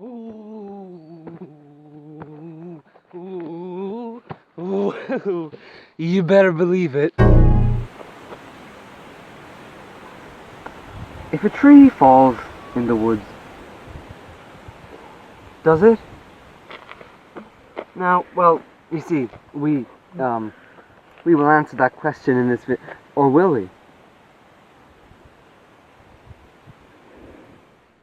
Ooh, ooh, ooh. You better believe it. If a tree falls in the woods, does it? Now, well, you see, we will answer that question in this video, or will we?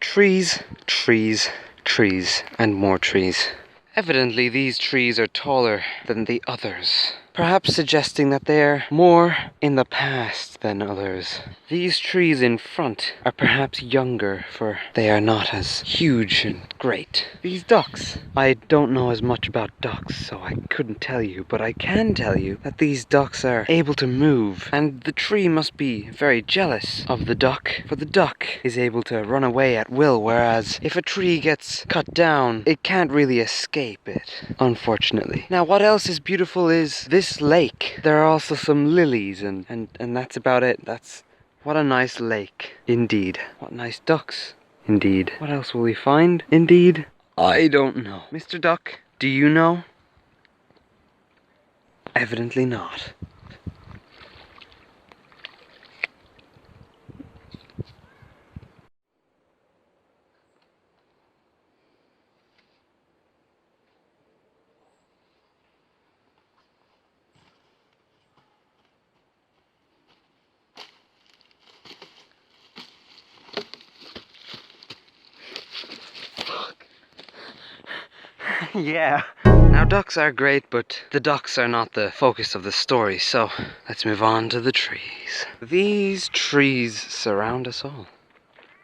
Trees, trees, trees, and more trees. Evidently, these trees are taller than the others, perhaps suggesting that they're more in the past than others. These trees in front are perhaps younger, for they are not as huge and great. These ducks, I don't know as much about ducks, so I couldn't tell you, but I can tell you that these ducks are able to move, and the tree must be very jealous of the duck, for the duck is able to run away at will, whereas if a tree gets cut down, it can't really escape it, unfortunately. Now, what else is beautiful is this lake. There are also some lilies, and that's about it. What a nice lake, indeed. What nice ducks, indeed. What else will we find, indeed? I don't know. Mr. Duck, do you know? Evidently not. Yeah. Now, ducks are great, but the ducks are not the focus of the story, so let's move on to the trees. These trees surround us all.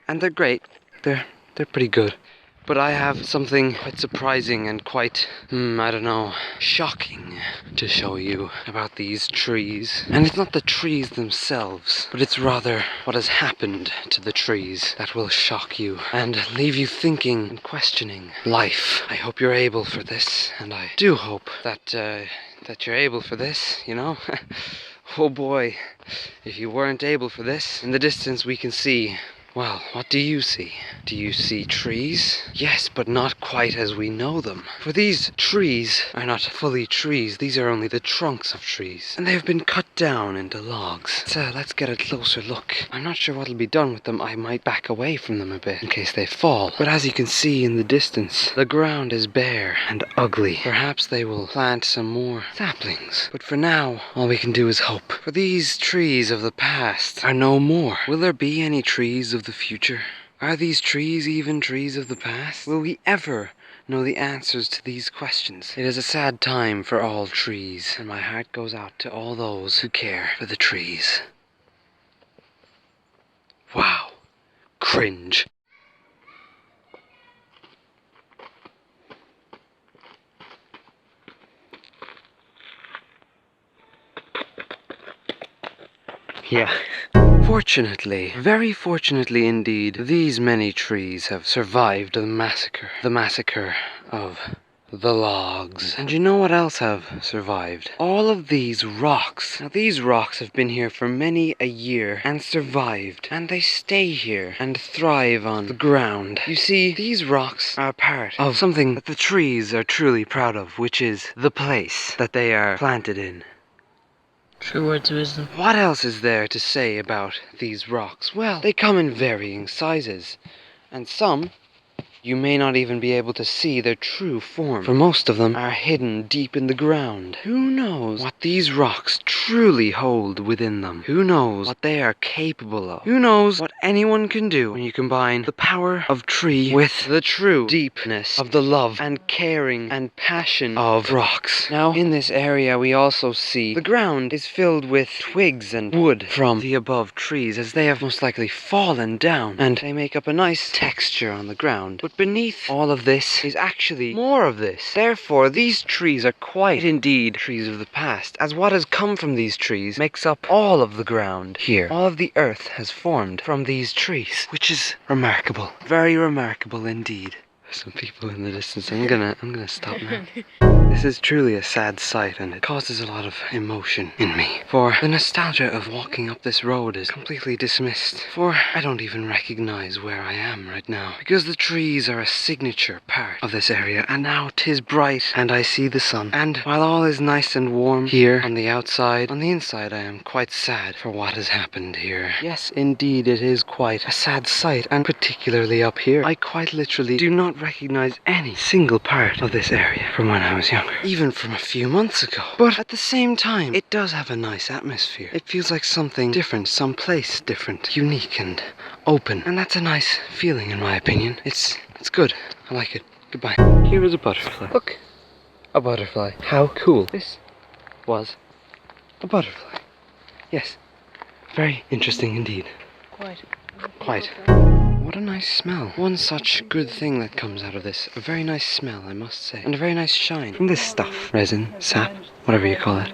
And they're great. They're pretty good. But I have something quite surprising and quite, I don't know, shocking to show you about these trees. And it's not the trees themselves, but it's rather what has happened to the trees that will shock you and leave you thinking and questioning life. I hope you're able for this, and I do hope that you're able for this, you know? Oh boy, if you weren't able for this, in the distance we can see, well, what do you see? Do you see trees? Yes, but not quite as we know them. For these trees are not fully trees, these are only the trunks of trees. And they have been cut down into logs. So let's get a closer look. I'm not sure what'll be done with them. I might back away from them a bit in case they fall. But as you can see in the distance, the ground is bare and ugly. Perhaps they will plant some more saplings. But for now, all we can do is hope. For these trees of the past are no more. Will there be any trees of the future? Are these trees even trees of the past? Will we ever know the answers to these questions? It is a sad time for all trees, and my heart goes out to all those who care for the trees. Wow. Cringe. Yeah. Fortunately, very fortunately indeed, these many trees have survived the massacre. The massacre of the logs. And you know what else have survived? All of these rocks. Now, these rocks have been here for many a year and survived. And they stay here and thrive on the ground. You see, these rocks are part of something that the trees are truly proud of, which is the place that they are planted in. True words of wisdom. What else is there to say about these rocks? Well, they come in varying sizes, and some you may not even be able to see their true form, for most of them are hidden deep in the ground. Who knows what these rocks truly hold within them? Who knows what they are capable of? Who knows what anyone can do when you combine the power of tree with the true deepness of the love and caring and passion of rocks? Now, in this area we also see the ground is filled with twigs and wood from the above trees, as they have most likely fallen down, and they make up a nice texture on the ground. But beneath all of this is actually more of this. Therefore, these trees are quite indeed trees of the past, as what has come from these trees makes up all of the ground here. All of the earth has formed from these trees, which is remarkable. Very remarkable indeed. Some people in the distance. I'm gonna stop now. This is truly a sad sight, and it causes a lot of emotion in me. For the nostalgia of walking up this road is completely dismissed. For I don't even recognize where I am right now. Because the trees are a signature part of this area, and now 'tis bright, and I see the sun. And while all is nice and warm here on the outside, on the inside I am quite sad for what has happened here. Yes, indeed, it is quite a sad sight, and particularly up here. I quite literally do not recognize any single part of this area from when I was younger, even from a few months ago. But at the same time, it does have a nice atmosphere. It feels like something different, someplace different, unique and open, and that's a nice feeling in my opinion. It's good. I like it. Goodbye. Here is a butterfly. Look, a butterfly. How cool. This was a butterfly. Yes, very interesting indeed. Quite. What a nice smell. One such good thing that comes out of this. A very nice smell, I must say. And a very nice shine from this stuff. Resin, sap, whatever you call it.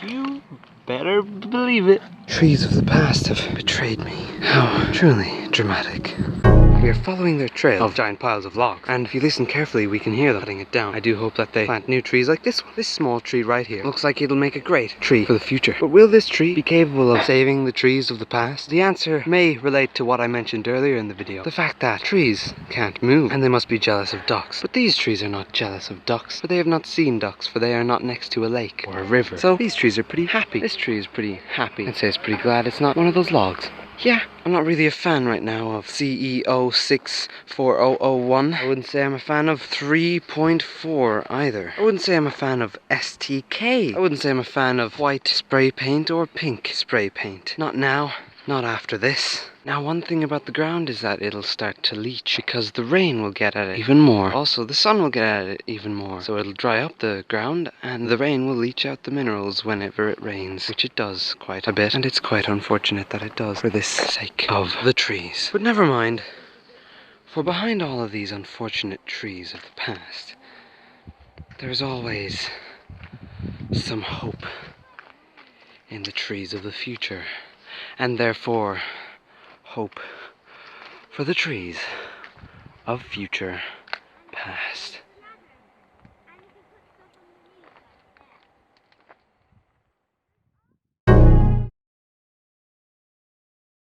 You better believe it. Trees of the past have betrayed me. How truly dramatic. We are following their trail of giant piles of logs, and if you listen carefully we can hear them cutting it down. I do hope that they plant new trees like this one. This small tree right here looks like it'll make a great tree for the future. But will this tree be capable of saving the trees of the past? The answer may relate to what I mentioned earlier in the video. The fact that trees can't move, and they must be jealous of ducks. But these trees are not jealous of ducks, for they have not seen ducks, for they are not next to a lake or a river. So these trees are pretty happy. This tree is pretty happy. I'd say it's pretty glad it's not one of those logs. Yeah, I'm not really a fan right now of CEO 64001. I wouldn't say I'm a fan of 3.4 either. I wouldn't say I'm a fan of STK. I wouldn't say I'm a fan of white spray paint or pink spray paint. Not now. Not after this. Now, one thing about the ground is that it'll start to leach because the rain will get at it even more. Also, the sun will get at it even more. So it'll dry up the ground and the rain will leach out the minerals whenever it rains, which it does quite a bit. And it's quite unfortunate that it does for this sake of the trees. But never mind. For behind all of these unfortunate trees of the past, there's always some hope in the trees of the future. And therefore, hope for the trees of future past.